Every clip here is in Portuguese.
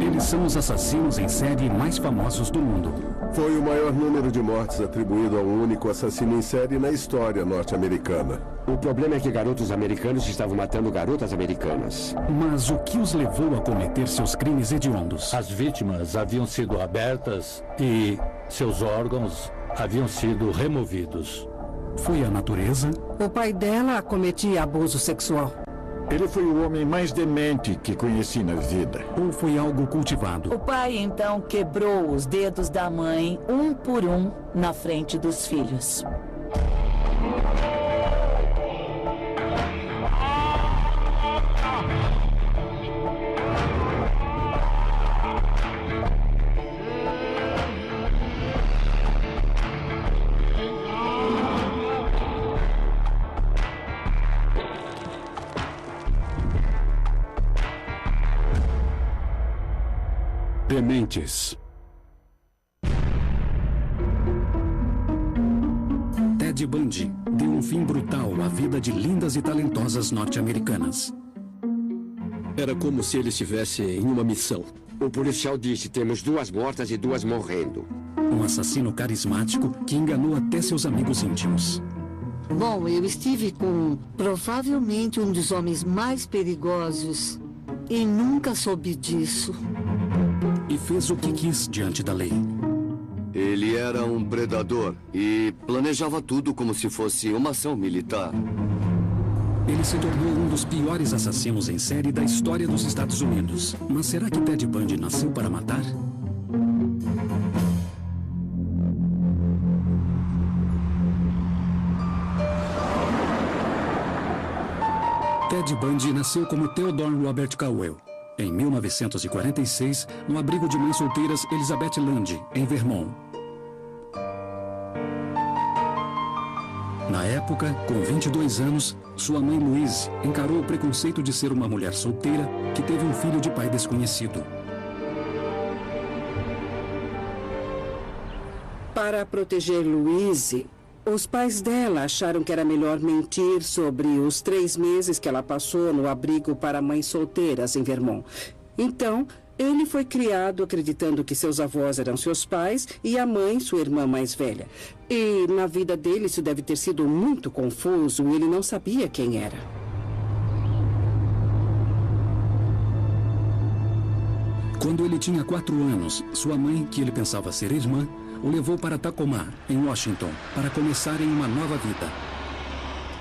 Eles são os assassinos em série mais famosos do mundo. Foi o maior número de mortes atribuído a um único assassino em série na história norte-americana. O problema é que garotos americanos estavam matando garotas americanas. Mas o que os levou a cometer seus crimes hediondos? As vítimas haviam sido abertas e seus órgãos haviam sido removidos. Foi a natureza? O pai dela cometia abuso sexual. Ele foi o homem mais demente que conheci na vida. Ou foi algo cultivado? O pai, então, quebrou os dedos da mãe, um por um, na frente dos filhos. Dementes. Ted Bundy deu um fim brutal à vida de lindas e talentosas norte-americanas. Era como se ele estivesse em uma missão. O policial disse: temos 2 mortas e 2 morrendo. Um assassino carismático que enganou até seus amigos íntimos. Bom, eu estive com provavelmente um dos homens mais perigosos e nunca soube disso. E fez o que quis diante da lei. Ele era um predador e planejava tudo como se fosse uma ação militar. Ele se tornou um dos piores assassinos em série da história dos Estados Unidos. Mas será que Ted Bundy nasceu para matar? Ted Bundy nasceu como Theodore Robert Cowell, em 1946, no abrigo de mães solteiras Elizabeth Land, em Vermont. Na época, com 22 anos, sua mãe Louise encarou o preconceito de ser uma mulher solteira que teve um filho de pai desconhecido. Para proteger Louise, os pais dela acharam que era melhor mentir sobre os 3 meses que ela passou no abrigo para mães solteiras em Vermont. Então, ele foi criado acreditando que seus avós eram seus pais e a mãe, sua irmã mais velha. E na vida dele isso deve ter sido muito confuso e ele não sabia quem era. Quando ele tinha 4 anos, sua mãe, que ele pensava ser irmã, o levou para Tacoma, em Washington, para começarem uma nova vida.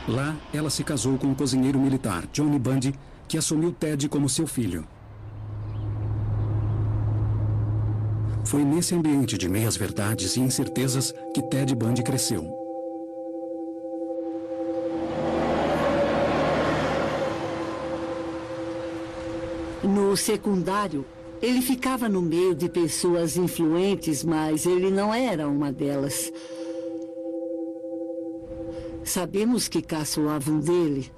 Lá, ela se casou com um cozinheiro militar, Johnny Bundy, que assumiu Ted como seu filho. Foi nesse ambiente de meias-verdades e incertezas que Ted Bundy cresceu. No secundário, ele ficava no meio de pessoas influentes, mas ele não era uma delas. Sabemos que caçoavam dele.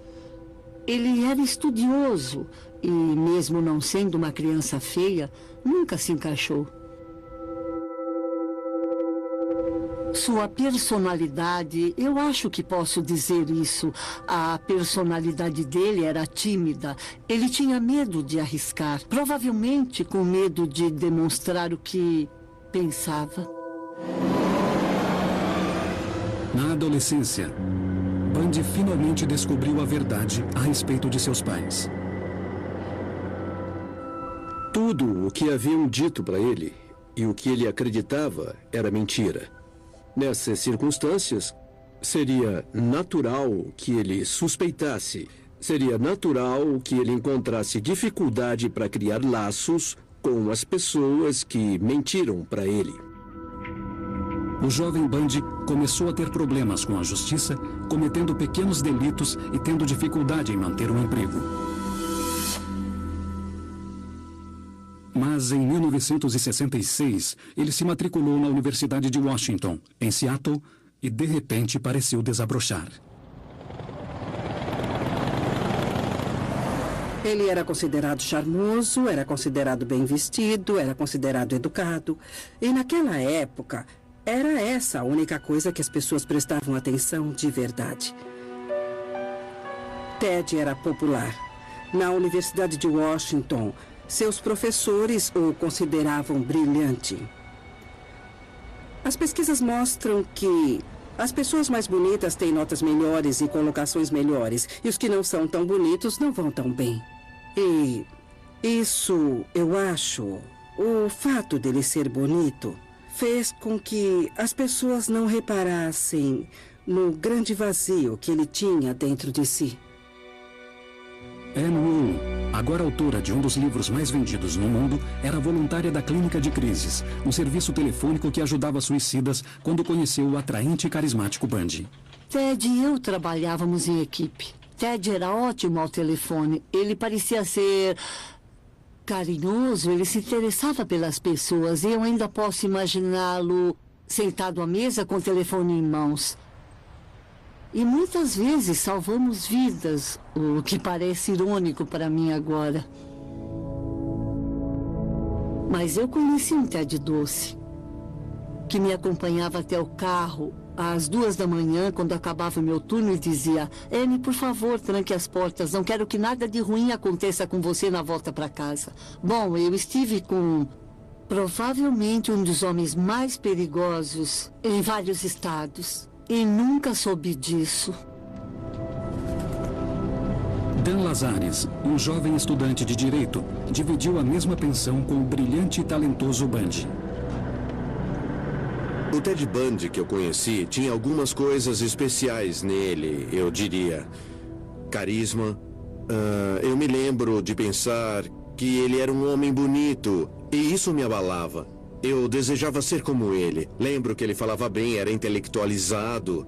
Ele era estudioso e, mesmo não sendo uma criança feia, nunca se encaixou. Sua personalidade, eu acho que posso dizer isso. A personalidade dele era tímida. Ele tinha medo de arriscar. Provavelmente com medo de demonstrar o que pensava. Na adolescência, Bundy finalmente descobriu a verdade a respeito de seus pais. Tudo o que haviam dito para ele e o que ele acreditava era mentira. Nessas circunstâncias, seria natural que ele suspeitasse. Seria natural que ele encontrasse dificuldade para criar laços com as pessoas que mentiram para ele. O jovem Bundy começou a ter problemas com a justiça, cometendo pequenos delitos e tendo dificuldade em manter um emprego. Mas em 1966, ele se matriculou na Universidade de Washington, em Seattle, e de repente pareceu desabrochar. Ele era considerado charmoso, era considerado bem vestido, era considerado educado. E naquela época, era essa a única coisa que as pessoas prestavam atenção de verdade. Ted era popular. Na Universidade de Washington, Seus professores o consideravam brilhante. As pesquisas mostram que as pessoas mais bonitas têm notas melhores e colocações melhores, e os que não são tão bonitos não vão tão bem. E isso, eu acho, o fato dele ser bonito, fez com que as pessoas não reparassem no grande vazio que ele tinha dentro de si. Anne Wu, agora autora de um dos livros mais vendidos no mundo, era voluntária da Clínica de Crises, um serviço telefônico que ajudava suicidas quando conheceu o atraente e carismático Bundy. Ted e eu trabalhávamos em equipe. Ted era ótimo ao telefone. Ele parecia ser carinhoso, ele se interessava pelas pessoas. E eu ainda posso imaginá-lo sentado à mesa com o telefone em mãos. E muitas vezes salvamos vidas, o que parece irônico para mim agora. Mas eu conheci um Ted doce, que me acompanhava até o carro às 2 da manhã, quando acabava o meu turno, e dizia: Anne, por favor, tranque as portas, não quero que nada de ruim aconteça com você na volta para casa. Bom, eu estive com provavelmente um dos homens mais perigosos em vários estados. E nunca soube disso. Dan Lazares, um jovem estudante de direito, dividiu a mesma pensão com o brilhante e talentoso Bundy. O Ted Bundy que eu conheci tinha algumas coisas especiais nele, eu diria. Carisma. Eu me lembro de pensar que ele era um homem bonito, e isso me abalava. Eu desejava ser como ele. Lembro que ele falava bem, era intelectualizado,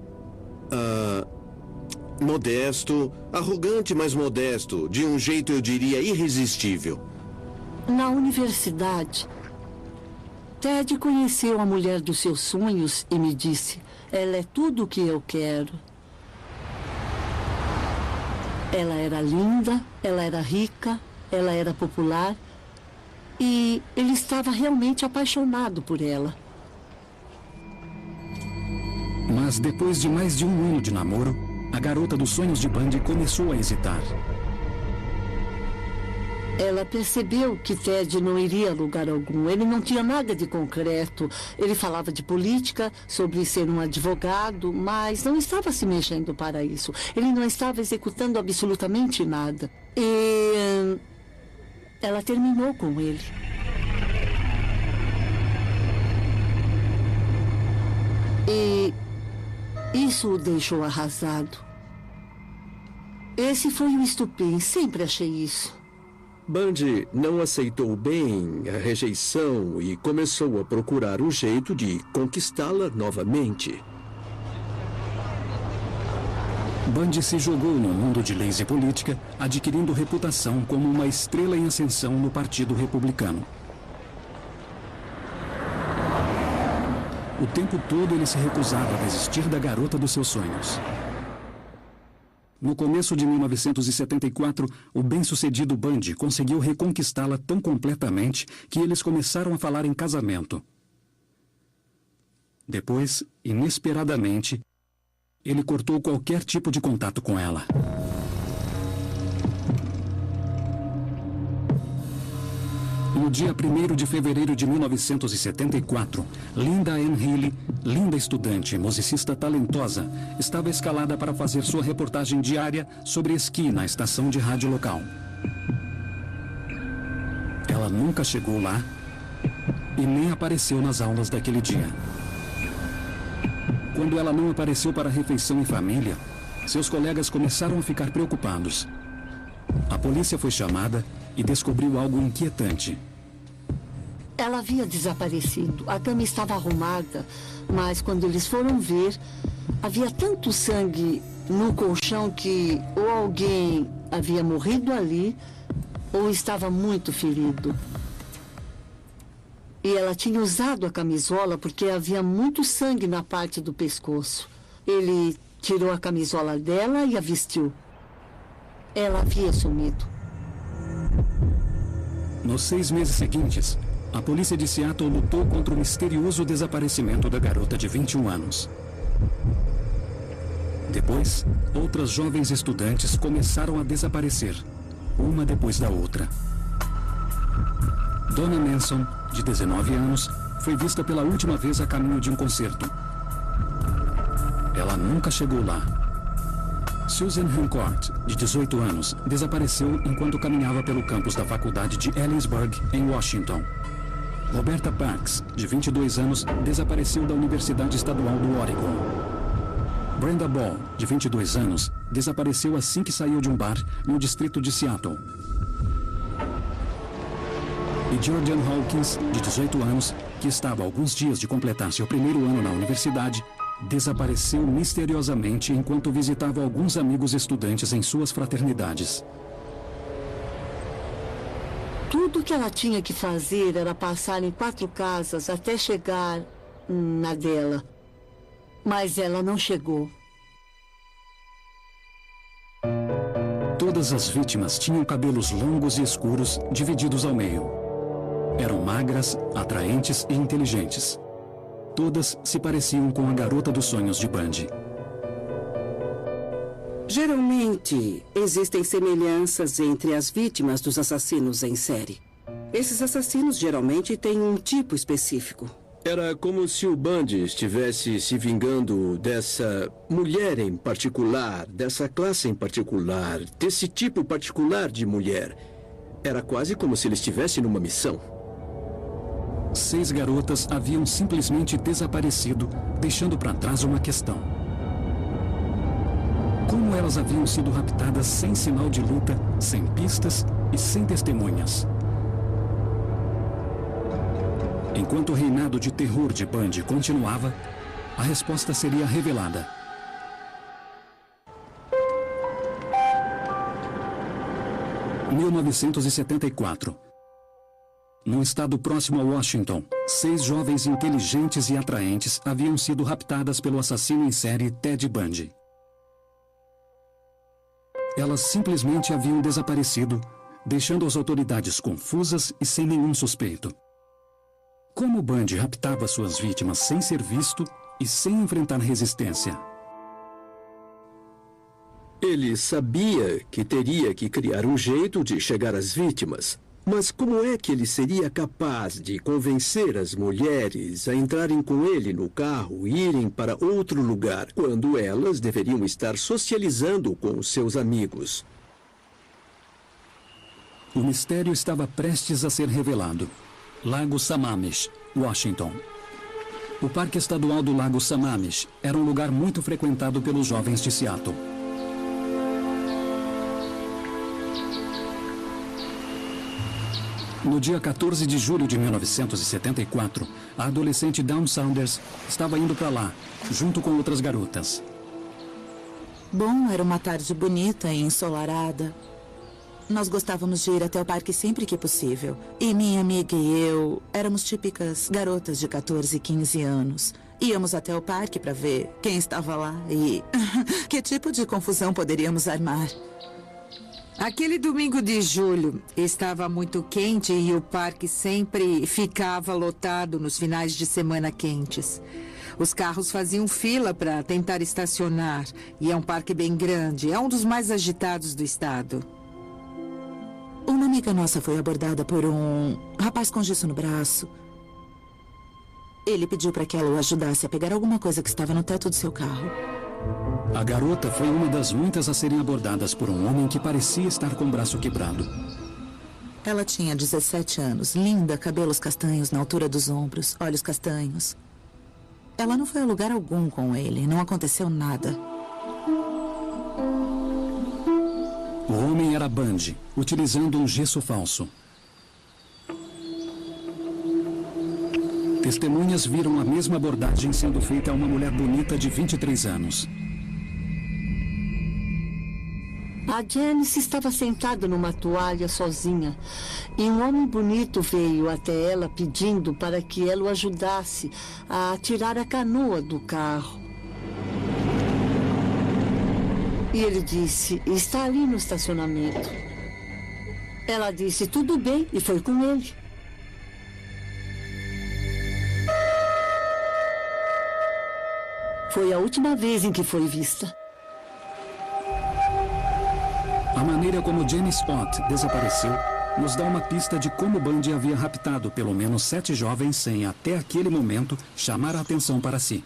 modesto, arrogante, mas modesto, de um jeito, eu diria, irresistível. Na universidade, Ted conheceu a mulher dos seus sonhos e me disse: ela é tudo o que eu quero. Ela era linda, ela era rica, ela era popular. E ele estava realmente apaixonado por ela. Mas depois de mais de um ano de namoro, a garota dos sonhos de Bundy começou a hesitar. Ela percebeu que Ted não iria a lugar algum. Ele não tinha nada de concreto. Ele falava de política, sobre ser um advogado, mas não estava se mexendo para isso. Ele não estava executando absolutamente nada. E ela terminou com ele. E isso o deixou arrasado. Esse foi um estupim, sempre achei isso. Bundy não aceitou bem a rejeição e começou a procurar um jeito de conquistá-la novamente. Bundy se jogou no mundo de leis e política, adquirindo reputação como uma estrela em ascensão no Partido Republicano. O tempo todo ele se recusava a desistir da garota dos seus sonhos. No começo de 1974, o bem-sucedido Bundy conseguiu reconquistá-la tão completamente que eles começaram a falar em casamento. Depois, inesperadamente, ele cortou qualquer tipo de contato com ela. No dia 1º de fevereiro de 1974, Linda Ann Healy, linda estudante e musicista talentosa, estava escalada para fazer sua reportagem diária sobre esqui na estação de rádio local. Ela nunca chegou lá e nem apareceu nas aulas daquele dia. Quando ela não apareceu para a refeição em família, seus colegas começaram a ficar preocupados. A polícia foi chamada e descobriu algo inquietante. Ela havia desaparecido. A cama estava arrumada, mas quando eles foram ver, havia tanto sangue no colchão que ou alguém havia morrido ali ou estava muito ferido. E ela tinha usado a camisola porque havia muito sangue na parte do pescoço. Ele tirou a camisola dela e a vestiu. Ela havia sumido. Nos 6 meses seguintes, a polícia de Seattle lutou contra o misterioso desaparecimento da garota de 21 anos. Depois, outras jovens estudantes começaram a desaparecer, uma depois da outra. Donna Manson, de 19 anos, foi vista pela última vez a caminho de um concerto. Ela nunca chegou lá. Susan Hancock, de 18 anos, desapareceu enquanto caminhava pelo campus da faculdade de Ellensburg, em Washington. Roberta Parks, de 22 anos, desapareceu da Universidade Estadual do Oregon. Brenda Ball, de 22 anos, desapareceu assim que saiu de um bar no distrito de Seattle. E Georgian Hawkins, de 18 anos, que estava há alguns dias de completar seu primeiro ano na universidade, desapareceu misteriosamente enquanto visitava alguns amigos estudantes em suas fraternidades. Tudo que ela tinha que fazer era passar em 4 casas até chegar na dela. Mas ela não chegou. Todas as vítimas tinham cabelos longos e escuros, divididos ao meio. Eram magras, atraentes e inteligentes. Todas se pareciam com a garota dos sonhos de Bundy. Geralmente, existem semelhanças entre as vítimas dos assassinos em série. Esses assassinos geralmente têm um tipo específico. Era como se o Bundy estivesse se vingando dessa mulher em particular, dessa classe em particular, desse tipo particular de mulher. Era quase como se ele estivesse numa missão. 6 garotas haviam simplesmente desaparecido, deixando para trás uma questão. Como elas haviam sido raptadas sem sinal de luta, sem pistas e sem testemunhas? Enquanto o reinado de terror de Bundy continuava, a resposta seria revelada. Em 1974. Num estado próximo a Washington, 6 jovens inteligentes e atraentes haviam sido raptadas pelo assassino em série Ted Bundy. Elas simplesmente haviam desaparecido, deixando as autoridades confusas e sem nenhum suspeito. Como Bundy raptava suas vítimas sem ser visto e sem enfrentar resistência? Ele sabia que teria que criar um jeito de chegar às vítimas. Mas como é que ele seria capaz de convencer as mulheres a entrarem com ele no carro e irem para outro lugar, quando elas deveriam estar socializando com seus amigos? O mistério estava prestes a ser revelado. Lago Sammamish, Washington. O Parque Estadual do Lago Sammamish era um lugar muito frequentado pelos jovens de Seattle. No dia 14 de julho de 1974, a adolescente Dawn Saunders estava indo para lá, junto com outras garotas. Bom, era uma tarde bonita e ensolarada. Nós gostávamos de ir até o parque sempre que possível. E minha amiga e eu éramos típicas garotas de 14 e 15 anos. Íamos até o parque para ver quem estava lá e que tipo de confusão poderíamos armar. Aquele domingo de julho estava muito quente e o parque sempre ficava lotado nos finais de semana quentes. Os carros faziam fila para tentar estacionar e é um parque bem grande, é um dos mais agitados do estado. Uma amiga nossa foi abordada por um rapaz com gesso no braço. Ele pediu para que ela o ajudasse a pegar alguma coisa que estava no teto do seu carro. A garota foi uma das muitas a serem abordadas por um homem que parecia estar com o braço quebrado. Ela tinha 17 anos, linda, cabelos castanhos na altura dos ombros, olhos castanhos. Ela não foi a lugar algum com ele, não aconteceu nada. O homem era Bundy, utilizando um gesso falso. Testemunhas viram a mesma abordagem sendo feita a uma mulher bonita de 23 anos. A Janice estava sentada numa toalha sozinha e um homem bonito veio até ela pedindo para que ela o ajudasse a tirar a canoa do carro. E ele disse, está ali no estacionamento. Ela disse, tudo bem, e foi com ele. Foi a última vez em que foi vista. A maneira como Janice Ott desapareceu nos dá uma pista de como Bundy havia raptado pelo menos 7 jovens sem, até aquele momento, chamar a atenção para si.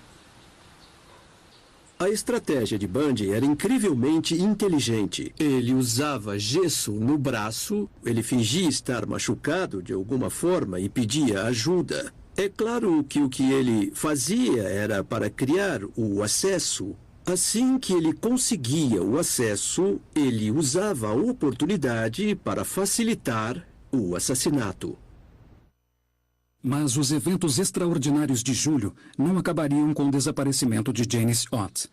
A estratégia de Bundy era incrivelmente inteligente. Ele usava gesso no braço, ele fingia estar machucado de alguma forma e pedia ajuda. É claro que o que ele fazia era para criar o acesso. Assim que ele conseguia o acesso, ele usava a oportunidade para facilitar o assassinato. Mas os eventos extraordinários de julho não acabariam com o desaparecimento de Janice Ott.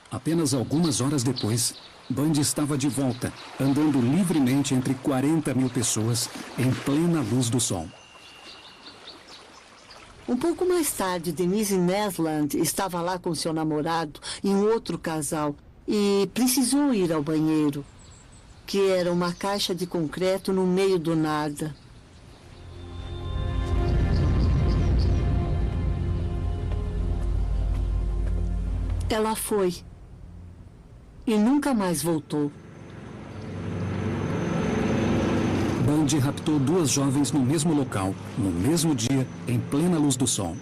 Apenas algumas horas depois, Bundy estava de volta, andando livremente entre 40 mil pessoas em plena luz do sol. Um pouco mais tarde, Denise Nesland estava lá com seu namorado e um outro casal e precisou ir ao banheiro, que era uma caixa de concreto no meio do nada. Ela foi e nunca mais voltou. Bundy raptou 2 jovens no mesmo local, no mesmo dia, em plena luz do sol.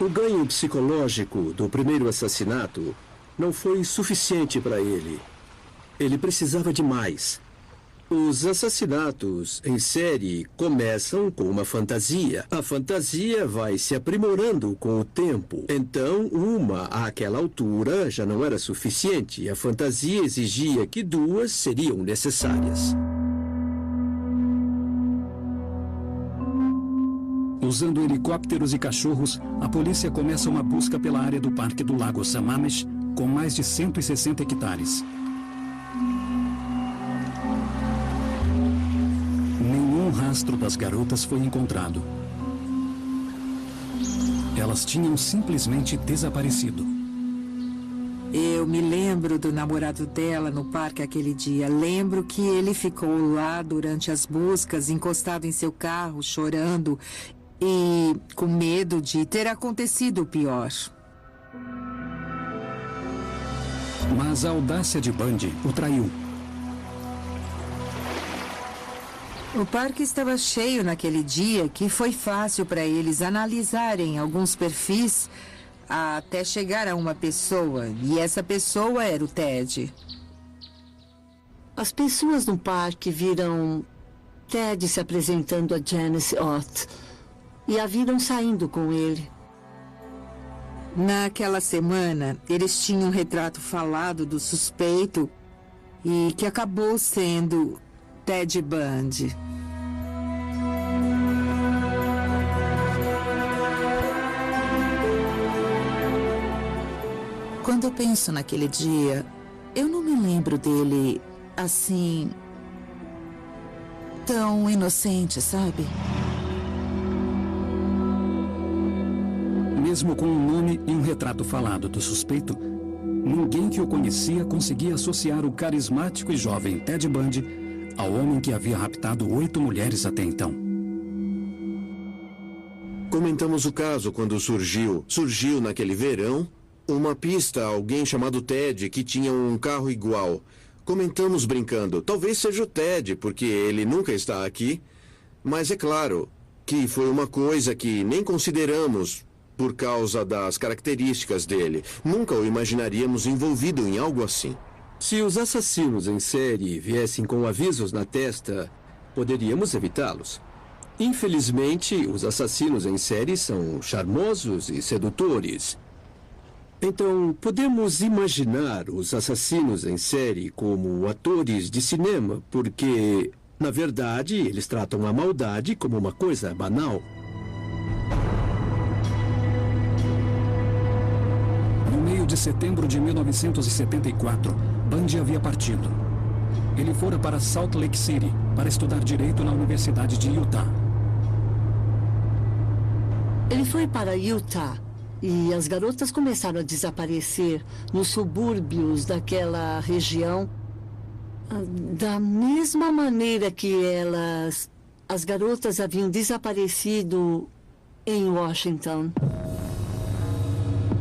O ganho psicológico do primeiro assassinato não foi suficiente para ele. Ele precisava de mais. Os assassinatos em série começam com uma fantasia. A fantasia vai se aprimorando com o tempo. Então, uma àquela altura já não era suficiente. A fantasia exigia que 2 seriam necessárias. Usando helicópteros e cachorros, a polícia começa uma busca pela área do Parque do Lago Sammamish, com mais de 160 hectares. Nenhum rastro das garotas foi encontrado. Elas tinham simplesmente desaparecido. Eu me lembro do namorado dela no parque aquele dia. Lembro que ele ficou lá durante as buscas, encostado em seu carro, chorando e com medo de ter acontecido o pior. Mas a audácia de Bundy o traiu. O parque estava cheio naquele dia que foi fácil para eles analisarem alguns perfis até chegar a uma pessoa. E essa pessoa era o Ted. As pessoas no parque viram Ted se apresentando a Janice Ott e a viram saindo com ele. Naquela semana, eles tinham um retrato falado do suspeito e que acabou sendo Ted Bundy. Quando eu penso naquele dia, eu não me lembro dele assim, tão inocente, sabe? Mesmo com um nome e um retrato falado do suspeito, ninguém que o conhecia conseguia associar o carismático e jovem Ted Bundy ao homem que havia raptado 8 mulheres até então. Comentamos o caso quando surgiu naquele verão uma pista a alguém chamado Ted que tinha um carro igual. Comentamos brincando, talvez seja o Ted, porque ele nunca está aqui. Mas é claro que foi uma coisa que nem consideramos por causa das características dele. Nunca o imaginaríamos envolvido em algo assim. Se os assassinos em série viessem com avisos na testa, poderíamos evitá-los. Infelizmente, os assassinos em série são charmosos e sedutores. Então, podemos imaginar os assassinos em série como atores de cinema, porque, na verdade, eles tratam a maldade como uma coisa banal. No meio de setembro de 1974, Bundy havia partido. Ele fora para Salt Lake City para estudar direito na Universidade de Utah. Ele foi para Utah e as garotas começaram a desaparecer nos subúrbios daquela região da mesma maneira que as garotas haviam desaparecido em Washington.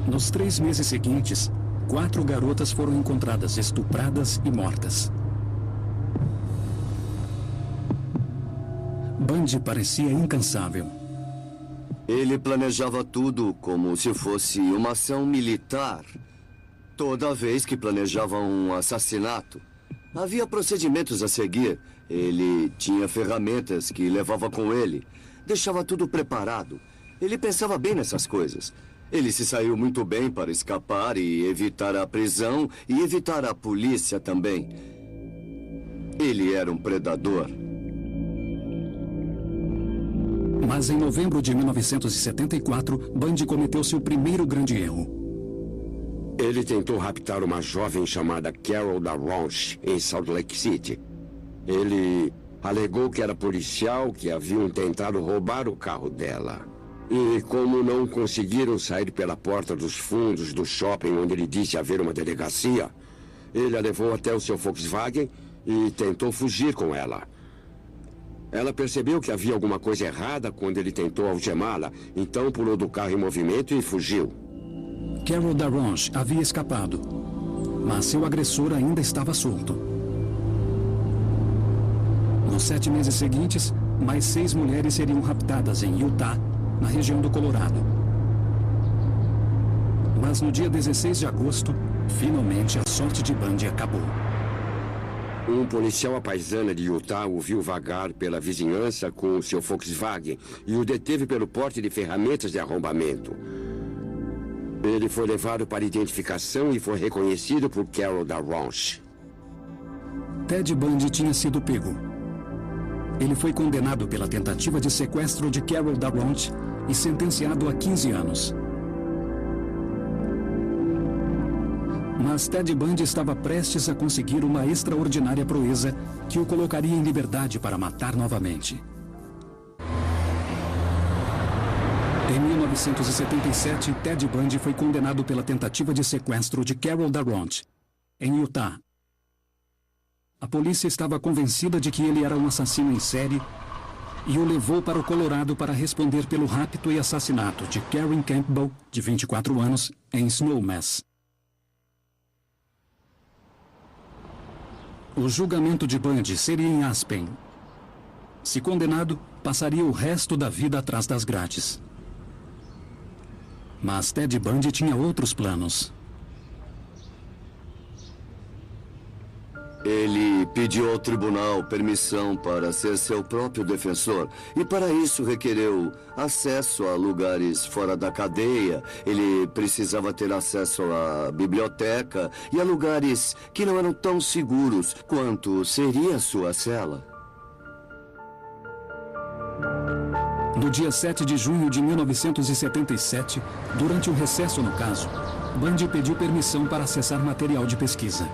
Nos 3 meses seguintes, 4 garotas foram encontradas estupradas e mortas. Bundy parecia incansável. Ele planejava tudo como se fosse uma ação militar. Toda vez que planejava um assassinato, havia procedimentos a seguir. Ele tinha ferramentas que levava com ele. Deixava tudo preparado. Ele pensava bem nessas coisas. Ele se saiu muito bem para escapar e evitar a prisão e evitar a polícia também. Ele era um predador. Mas em novembro de 1974, Bundy cometeu seu primeiro grande erro. Ele tentou raptar uma jovem chamada Carol DaRonch, em Salt Lake City. Ele alegou que era policial, que haviam tentado roubar o carro dela. E como não conseguiram sair pela porta dos fundos do shopping onde ele disse haver uma delegacia, ele a levou até o seu Volkswagen e tentou fugir com ela. Ela percebeu que havia alguma coisa errada quando ele tentou algemá-la, então pulou do carro em movimento e fugiu. Carol DaRonch havia escapado, mas seu agressor ainda estava solto. Nos 7 meses seguintes, mais 6 mulheres seriam raptadas em Utah, na região do Colorado. Mas no dia 16 de agosto, finalmente a sorte de Bundy acabou. Um policial à paisana de Utah o viu vagar pela vizinhança com o seu Volkswagen e o deteve pelo porte de ferramentas de arrombamento. Ele foi levado para identificação e foi reconhecido por Carol DaRonch. Ted Bundy tinha sido pego. Ele foi condenado pela tentativa de sequestro de Carol DaRonch e sentenciado a 15 anos. Mas Ted Bundy estava prestes a conseguir uma extraordinária proeza que o colocaria em liberdade para matar novamente. Em 1977, Ted Bundy foi condenado pela tentativa de sequestro de Carol DaRonch, em Utah. A polícia estava convencida de que ele era um assassino em série e o levou para o Colorado para responder pelo rapto e assassinato de Karen Campbell, de 24 anos, em Snowmass. O julgamento de Bundy seria em Aspen. Se condenado, passaria o resto da vida atrás das grades. Mas Ted Bundy tinha outros planos. Ele pediu ao tribunal permissão para ser seu próprio defensor e para isso requereu acesso a lugares fora da cadeia. Ele precisava ter acesso à biblioteca e a lugares que não eram tão seguros quanto seria sua cela. No dia 7 de junho de 1977, durante um recesso no caso, Bundy pediu permissão para acessar material de pesquisa.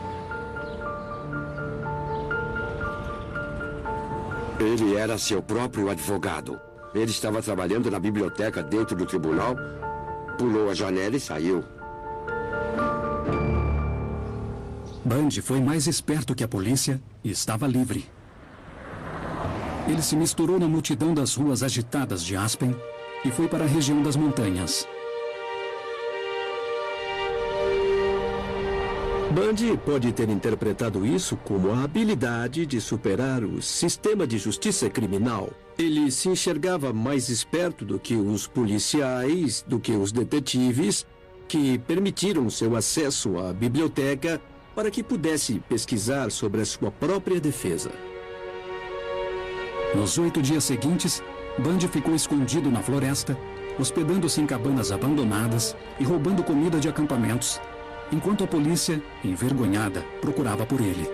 Ele era seu próprio advogado. Ele estava trabalhando na biblioteca dentro do tribunal, pulou a janela e saiu. Bundy foi mais esperto que a polícia e estava livre. Ele se misturou na multidão das ruas agitadas de Aspen e foi para a região das montanhas. Bundy pode ter interpretado isso como a habilidade de superar o sistema de justiça criminal. Ele se enxergava mais esperto do que os policiais, do que os detetives, que permitiram seu acesso à biblioteca para que pudesse pesquisar sobre a sua própria defesa. Nos 8 dias seguintes, Bundy ficou escondido na floresta, hospedando-se em cabanas abandonadas e roubando comida de acampamentos, enquanto a polícia, envergonhada, procurava por ele.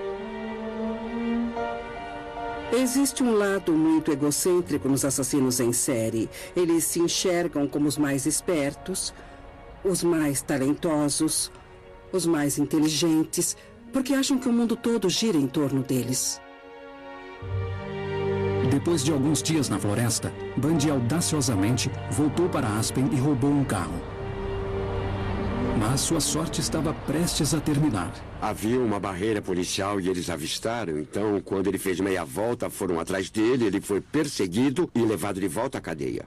Existe um lado muito egocêntrico nos assassinos em série. Eles se enxergam como os mais espertos, os mais talentosos, os mais inteligentes, porque acham que o mundo todo gira em torno deles. Depois de alguns dias na floresta, Bundy audaciosamente voltou para Aspen e roubou um carro. Mas sua sorte estava prestes a terminar. Havia uma barreira policial e eles avistaram. Então, quando ele fez meia volta, foram atrás dele. Ele foi perseguido e levado de volta à cadeia.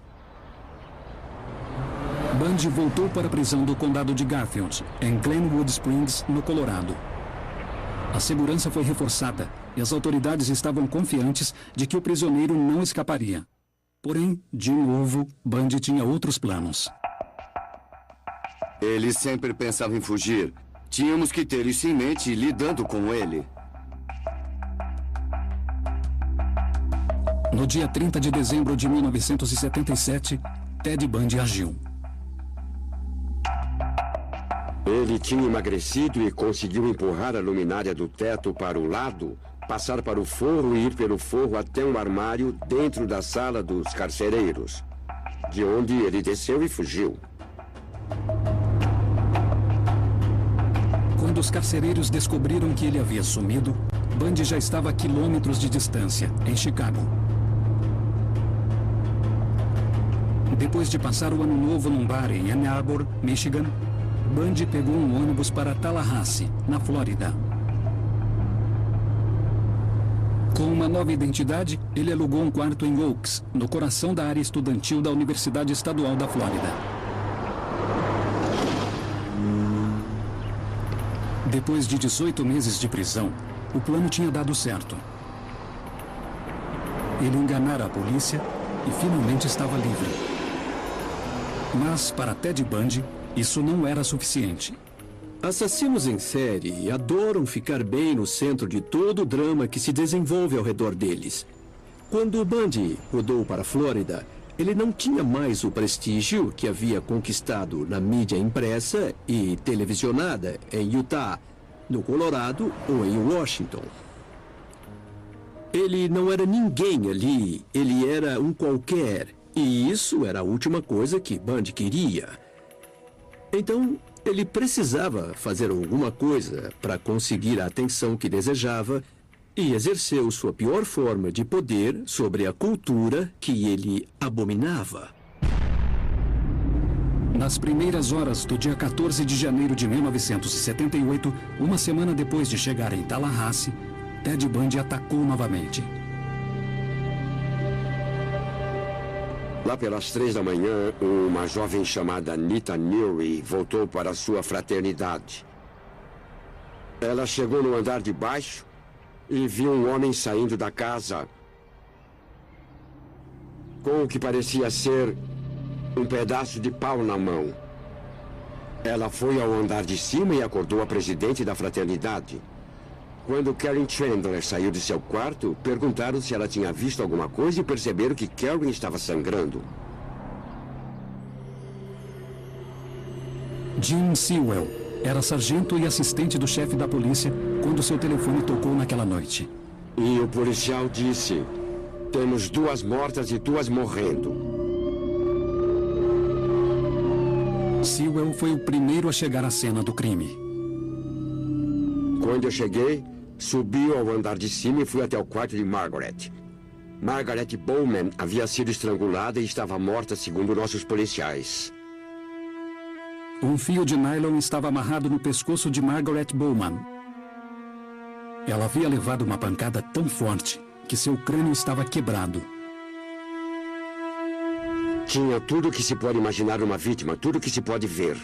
Bundy voltou para a prisão do condado de Garfield, em Glenwood Springs, no Colorado. A segurança foi reforçada e as autoridades estavam confiantes de que o prisioneiro não escaparia. Porém, de novo, Bundy tinha outros planos. Ele sempre pensava em fugir. Tínhamos que ter isso em mente lidando com ele. No dia 30 de dezembro de 1977, Ted Bundy agiu. Ele tinha emagrecido e conseguiu empurrar a luminária do teto para o lado, passar para o forro e ir pelo forro até um armário dentro da sala dos carcereiros, de onde ele desceu e fugiu. Quando os carcereiros descobriram que ele havia sumido, Bundy já estava a quilômetros de distância, em Chicago. Depois de passar o ano novo num bar em Ann Arbor, Michigan, Bundy pegou um ônibus para Tallahassee, na Flórida. Com uma nova identidade, ele alugou um quarto em Oaks, no coração da área estudantil da Universidade Estadual da Flórida. Depois de 18 meses de prisão, o plano tinha dado certo. Ele enganara a polícia e finalmente estava livre. Mas, para Ted Bundy, isso não era suficiente. Assassinos em série adoram ficar bem no centro de todo o drama que se desenvolve ao redor deles. Quando Bundy mudou para a Flórida, ele não tinha mais o prestígio que havia conquistado na mídia impressa e televisionada em Utah, no Colorado ou em Washington. Ele não era ninguém ali, ele era um qualquer. E isso era a última coisa que Bundy queria. Então, ele precisava fazer alguma coisa para conseguir a atenção que desejava e exerceu sua pior forma de poder sobre a cultura que ele abominava. Nas primeiras horas do dia 14 de janeiro de 1978, uma semana depois de chegar em Tallahassee, Ted Bundy atacou novamente. Lá pelas 3 da manhã, uma jovem chamada Anita Neary voltou para sua fraternidade. Ela chegou no andar de baixo e viu um homem saindo da casa com o que parecia ser um pedaço de pau na mão. Ela foi ao andar de cima e acordou a presidente da fraternidade. Quando Karen Chandler saiu de seu quarto, perguntaram se ela tinha visto alguma coisa e perceberam que Karen estava sangrando. Jim Sewell era sargento e assistente do chefe da polícia quando seu telefone tocou naquela noite. E o policial disse: "Temos 2 mortas e 2 morrendo." Sewell foi o primeiro a chegar à cena do crime. Quando eu cheguei, subi ao andar de cima e fui até o quarto de Margaret. Margaret Bowman havia sido estrangulada e estava morta, segundo nossos policiais. Um fio de nylon estava amarrado no pescoço de Margaret Bowman. Ela havia levado uma pancada tão forte que seu crânio estava quebrado. Tinha tudo o que se pode imaginar uma vítima, tudo o que se pode ver.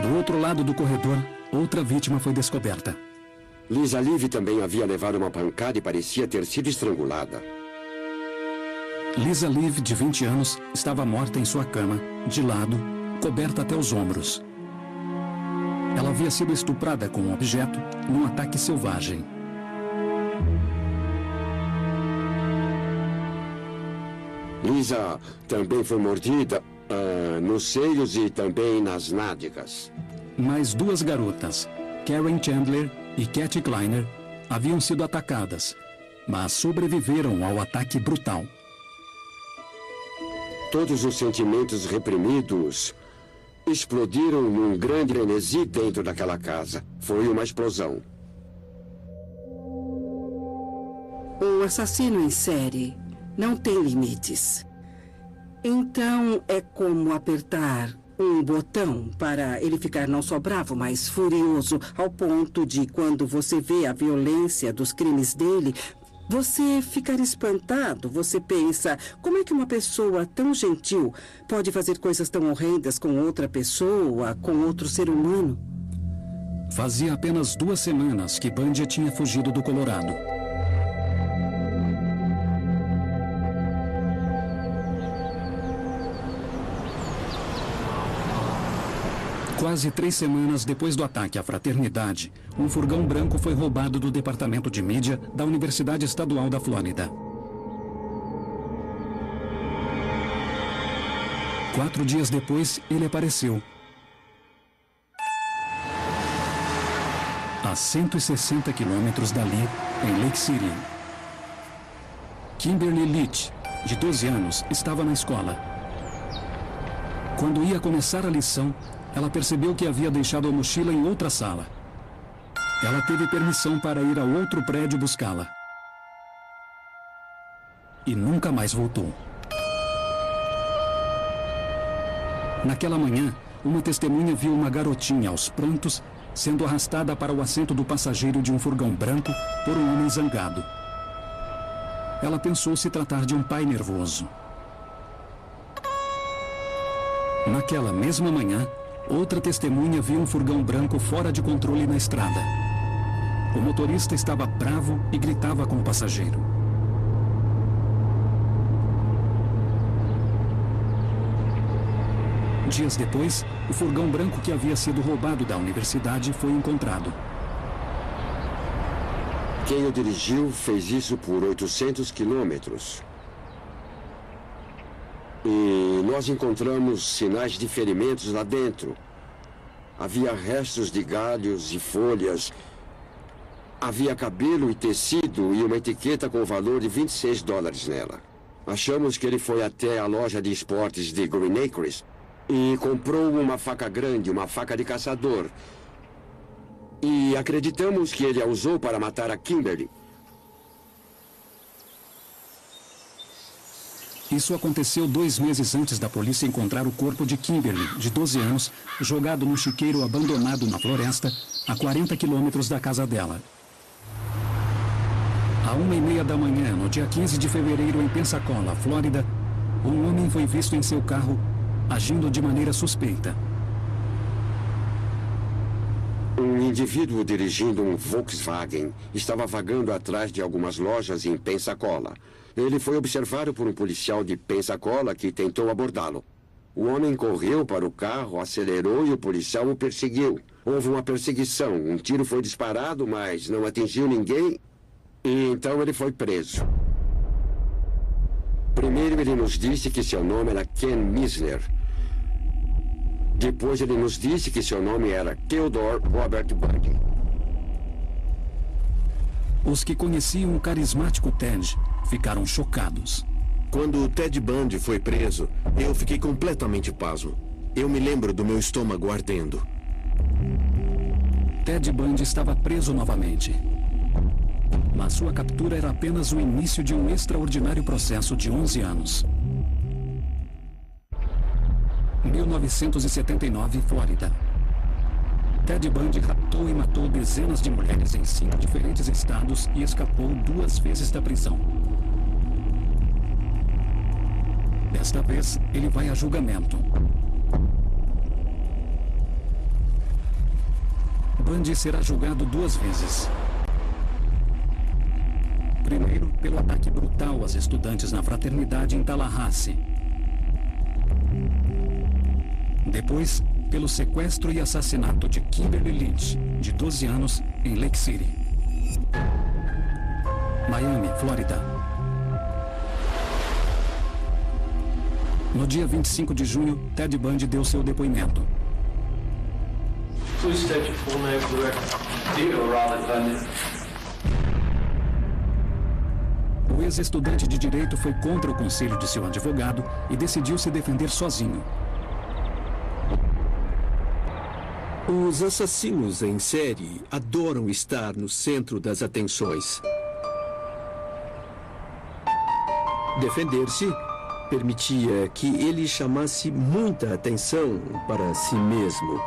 Do outro lado do corredor, outra vítima foi descoberta. Lisa Live também havia levado uma pancada e parecia ter sido estrangulada. Lisa Live, de 20 anos, estava morta em sua cama, de lado, coberta até os ombros. Ela havia sido estuprada com um objeto num ataque selvagem. Lisa também foi mordida nos seios e também nas nádegas. Mais 2 garotas, Karen Chandler e Kathy Kleiner, haviam sido atacadas, mas sobreviveram ao ataque brutal. Todos os sentimentos reprimidos explodiram num grande frenesi dentro daquela casa. Foi uma explosão. O assassino em série não tem limites. Então é como apertar um botão para ele ficar não só bravo, mas furioso, ao ponto de, quando você vê a violência dos crimes dele, Você fica espantado, você pensa, como é que uma pessoa tão gentil pode fazer coisas tão horrendas com outra pessoa, com outro ser humano? Fazia apenas 2 semanas que Bundy tinha fugido do Colorado. Quase 3 semanas depois do ataque à fraternidade, um furgão branco foi roubado do departamento de mídia da Universidade Estadual da Flórida. 4 dias depois, ele apareceu. A 160 quilômetros dali, em Lake City. Kimberly Leach, de 12 anos, estava na escola. Quando ia começar a lição, ela percebeu que havia deixado a mochila em outra sala. Ela teve permissão para ir ao outro prédio buscá-la. E nunca mais voltou. Naquela manhã, uma testemunha viu uma garotinha aos prantos sendo arrastada para o assento do passageiro de um furgão branco por um homem zangado. Ela pensou se tratar de um pai nervoso. Naquela mesma manhã, outra testemunha viu um furgão branco fora de controle na estrada. O motorista estava bravo e gritava com o passageiro. Dias depois, o furgão branco que havia sido roubado da universidade foi encontrado. Quem o dirigiu fez isso por 800 quilômetros. E nós encontramos sinais de ferimentos lá dentro. Havia restos de galhos e folhas. Havia cabelo e tecido e uma etiqueta com o valor de $26 nela. Achamos que ele foi até a loja de esportes de Green Acres e comprou uma faca grande, uma faca de caçador. E acreditamos que ele a usou para matar a Kimberly. Isso aconteceu 2 meses antes da polícia encontrar o corpo de Kimberly, de 12 anos, jogado num chiqueiro abandonado na floresta, a 40 quilômetros da casa dela. À 1h30 da manhã, no dia 15 de fevereiro, em Pensacola, Flórida, um homem foi visto em seu carro, agindo de maneira suspeita. Um indivíduo dirigindo um Volkswagen estava vagando atrás de algumas lojas em Pensacola. Ele foi observado por um policial de Pensacola que tentou abordá-lo. O homem correu para o carro, acelerou e o policial o perseguiu. Houve uma perseguição. Um tiro foi disparado, mas não atingiu ninguém. E então ele foi preso. Primeiro ele nos disse que seu nome era Ken Misner. Depois ele nos disse que seu nome era Theodore Robert Bundy. Os que conheciam o carismático Ted ficaram chocados. Quando o Ted Bundy foi preso, eu fiquei completamente pasmo. Eu me lembro do meu estômago ardendo. Ted Bundy estava preso novamente. Mas sua captura era apenas o início de um extraordinário processo de 11 anos. 1979, Flórida. Ted Bundy raptou e matou dezenas de mulheres em 5 diferentes estados e escapou 2 vezes da prisão. Desta vez, ele vai a julgamento. Bundy será julgado 2 vezes. Primeiro, pelo ataque brutal às estudantes na fraternidade em Tallahassee. Depois, pelo sequestro e assassinato de Kimberly Leach, de 12 anos, em Lake City. Miami, Flórida. No dia 25 de junho, Ted Bundy deu seu depoimento. Please state your full name for the record. Theodore Robert Bundy. O ex-estudante de direito foi contra o conselho de seu advogado e decidiu se defender sozinho. Os assassinos em série adoram estar no centro das atenções. Defender-se permitia que ele chamasse muita atenção para si mesmo.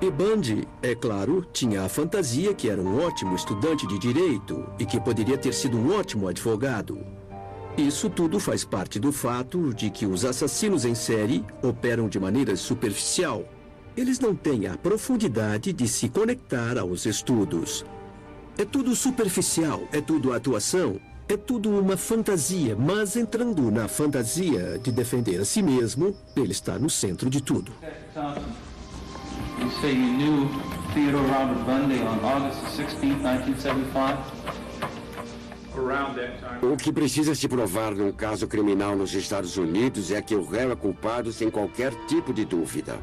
E Bundy, é claro, tinha a fantasia que era um ótimo estudante de direito e que poderia ter sido um ótimo advogado. Isso tudo faz parte do fato de que os assassinos em série operam de maneira superficial. Eles não têm a profundidade de se conectar aos estudos. É tudo superficial, é tudo atuação, é tudo uma fantasia, mas entrando na fantasia de defender a si mesmo, ele está no centro de tudo. You say you knew Theodore Robert Bundy on August 16, 1975? O que precisa se provar num caso criminal nos Estados Unidos é que o réu é culpado sem qualquer tipo de dúvida.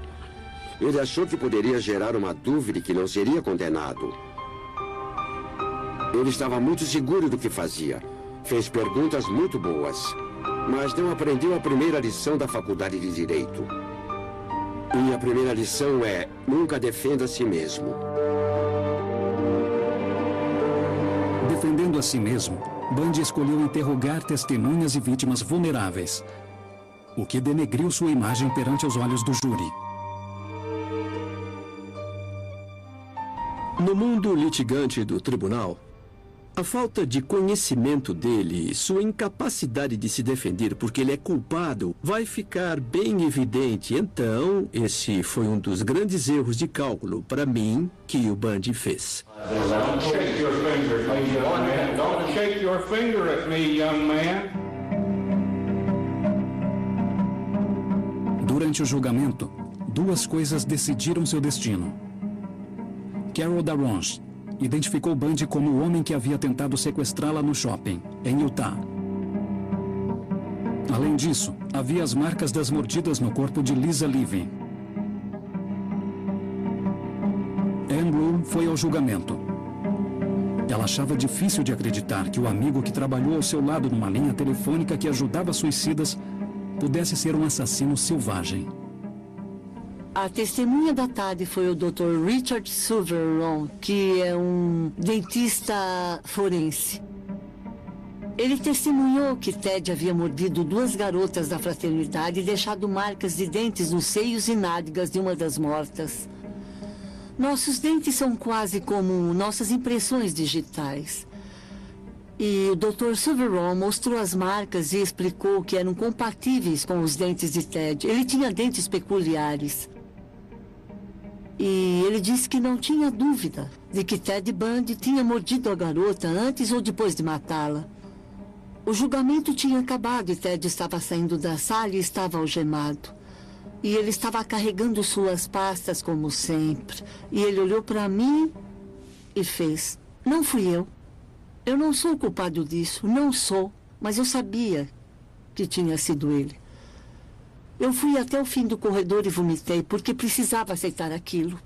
Ele achou que poderia gerar uma dúvida e que não seria condenado. Ele estava muito seguro do que fazia. Fez perguntas muito boas, mas não aprendeu a primeira lição da Faculdade de Direito. E a primeira lição é: nunca defenda a si mesmo. Defendendo a si mesmo, Bundy escolheu interrogar testemunhas e vítimas vulneráveis, o que denegriu sua imagem perante os olhos do júri. No mundo litigante do tribunal, a falta de conhecimento dele, sua incapacidade de se defender porque ele é culpado, vai ficar bem evidente. Então, esse foi um dos grandes erros de cálculo, para mim, que o Bundy fez. Don't shake your finger at me, young man. Don't shake your finger at me, young man. Durante o julgamento, duas coisas decidiram seu destino. Carol Darronch identificou Bundy como o homem que havia tentado sequestrá-la no shopping, em Utah. Além disso, havia as marcas das mordidas no corpo de Lisa Living. Anne Bloom foi ao julgamento. Ela achava difícil de acreditar que o amigo que trabalhou ao seu lado numa linha telefônica que ajudava suicidas pudesse ser um assassino selvagem. A testemunha da tarde foi o Dr. Richard Silverron, que é um dentista forense. Ele testemunhou que Ted havia mordido duas garotas da fraternidade e deixado marcas de dentes nos seios e nádegas de uma das mortas. Nossos dentes são quase como nossas impressões digitais. E o Dr. Silverron mostrou as marcas e explicou que eram compatíveis com os dentes de Ted. Ele tinha dentes peculiares. E ele disse que não tinha dúvida de que Ted Bundy tinha mordido a garota antes ou depois de matá-la. O julgamento tinha acabado e Ted estava saindo da sala e estava algemado. E ele estava carregando suas pastas como sempre. E ele olhou para mim e fez: "Não fui eu. Eu não sou o culpado disso, não sou. Mas eu sabia que tinha sido ele. Eu fui até o fim do corredor e vomitei, porque precisava aceitar aquilo."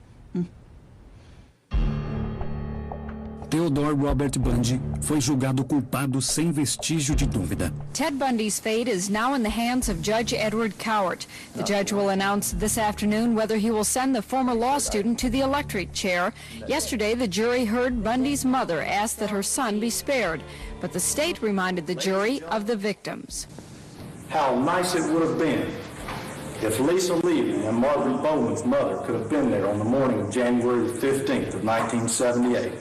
Theodore Robert Bundy foi julgado culpado sem vestígio de dúvida. Ted Bundy's fate is now in the hands of Judge Edward Cowart. The judge will announce this afternoon whether he will send the former law student to the electric chair. Yesterday, the jury heard Bundy's mother ask that her son be spared, but the state reminded the jury of the victims. How nice it would have been if Lisa Levy and Margaret Bowman's mother could have been there on the morning of January 15th of 1978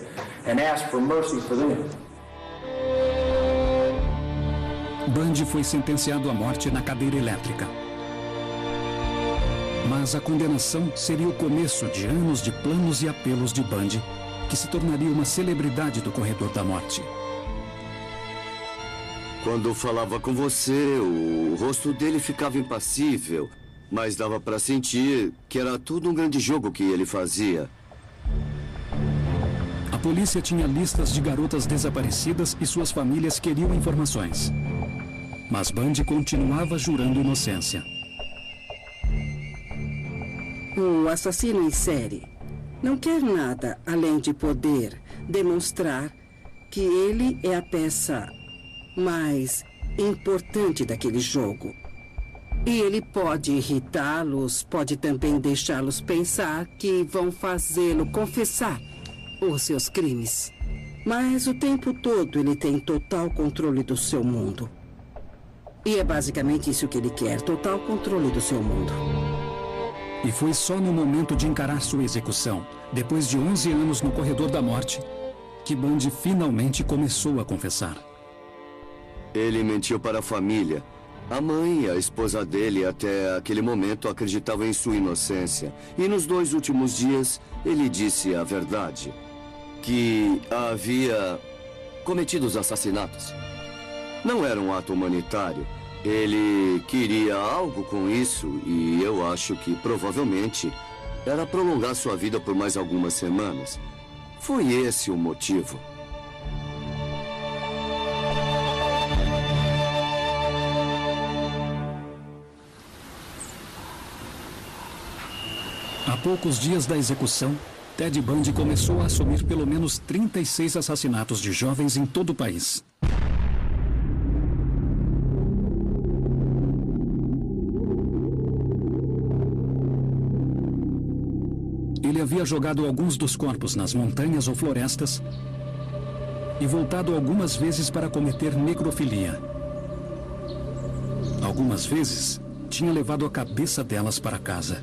and asked for mercy for them. Bundy foi sentenciado à morte na cadeira elétrica. Mas a condenação seria o começo de anos de planos e apelos de Bundy, que se tornaria uma celebridade do corredor da morte. Quando falava com você, o rosto dele ficava impassível, mas dava para sentir que era tudo um grande jogo que ele fazia. A polícia tinha listas de garotas desaparecidas e suas famílias queriam informações. Mas Bundy continuava jurando inocência. O assassino em série não quer nada além de poder demonstrar que ele é a peça mais importante daquele jogo. E ele pode irritá-los, pode também deixá-los pensar que vão fazê-lo confessar os seus crimes. Mas o tempo todo ele tem total controle do seu mundo. E é basicamente isso que ele quer, total controle do seu mundo. E foi só no momento de encarar sua execução, depois de 11 anos no corredor da morte, que Bundy finalmente começou a confessar. Ele mentiu para a família. A mãe e a esposa dele, até aquele momento, acreditavam em sua inocência. E nos 2 últimos dias, ele disse a verdade. Que havia cometido os assassinatos. Não era um ato humanitário. Ele queria algo com isso e eu acho que, provavelmente, era prolongar sua vida por mais algumas semanas. Foi esse o motivo. A poucos dias da execução, Ted Bundy começou a assumir pelo menos 36 assassinatos de jovens em todo o país. Ele havia jogado alguns dos corpos nas montanhas ou florestas e voltado algumas vezes para cometer necrofilia. Algumas vezes, tinha levado a cabeça delas para casa.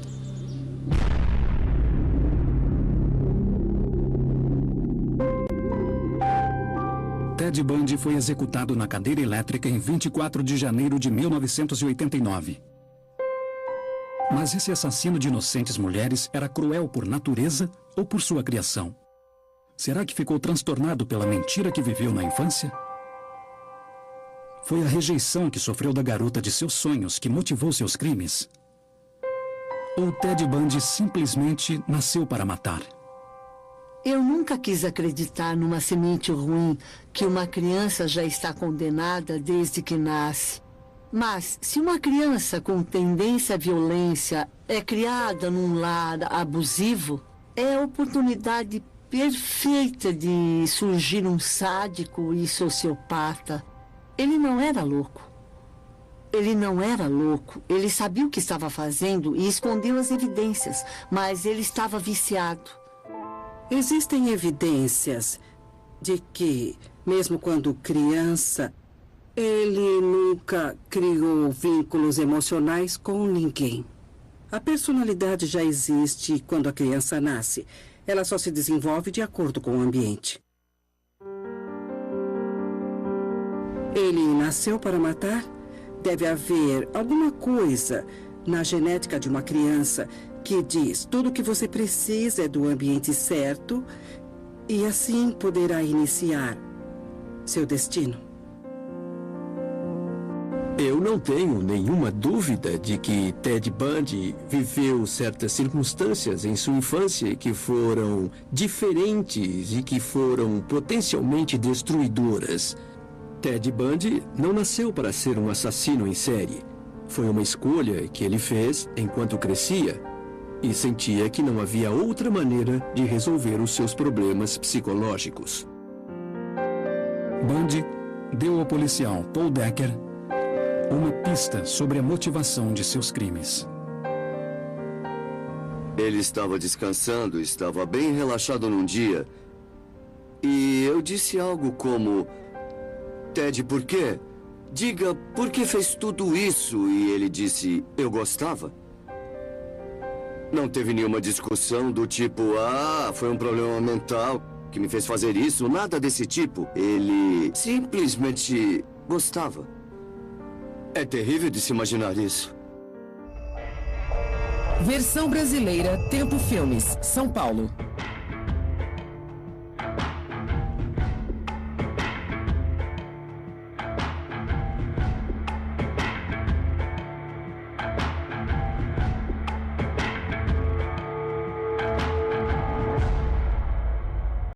Ted Bundy foi executado na cadeira elétrica em 24 de janeiro de 1989. Mas esse assassino de inocentes mulheres era cruel por natureza ou por sua criação? Será que ficou transtornado pela mentira que viveu na infância? Foi a rejeição que sofreu da garota de seus sonhos que motivou seus crimes? Ou Ted Bundy simplesmente nasceu para matar? Eu nunca quis acreditar numa semente ruim que uma criança já está condenada desde que nasce. Mas, se uma criança com tendência à violência é criada num lar abusivo, é a oportunidade perfeita de surgir um sádico e sociopata. Ele não era louco. Ele não era louco. Ele sabia o que estava fazendo e escondeu as evidências, mas ele estava viciado. Existem evidências de que, mesmo quando criança, ele nunca criou vínculos emocionais com ninguém. A personalidade já existe quando a criança nasce. Ela só se desenvolve de acordo com o ambiente. Ele nasceu para matar? Deve haver alguma coisa na genética de uma criança que diz tudo o que você precisa é do ambiente certo e assim poderá iniciar seu destino. Eu não tenho nenhuma dúvida de que Ted Bundy viveu certas circunstâncias em sua infância que foram diferentes e que foram potencialmente destruidoras. Ted Bundy não nasceu para ser um assassino em série. Foi uma escolha que ele fez enquanto crescia e sentia que não havia outra maneira de resolver os seus problemas psicológicos. Bundy deu ao policial Paul Decker uma pista sobre a motivação de seus crimes. Ele estava descansando, estava bem relaxado num dia. E eu disse algo como: Ted, por quê? Diga, por que fez tudo isso? E ele disse, eu gostava. Não teve nenhuma discussão do tipo, foi um problema mental que me fez fazer isso, nada desse tipo. Ele simplesmente gostava. É terrível de se imaginar isso. Versão brasileira, Tempo Filmes, São Paulo.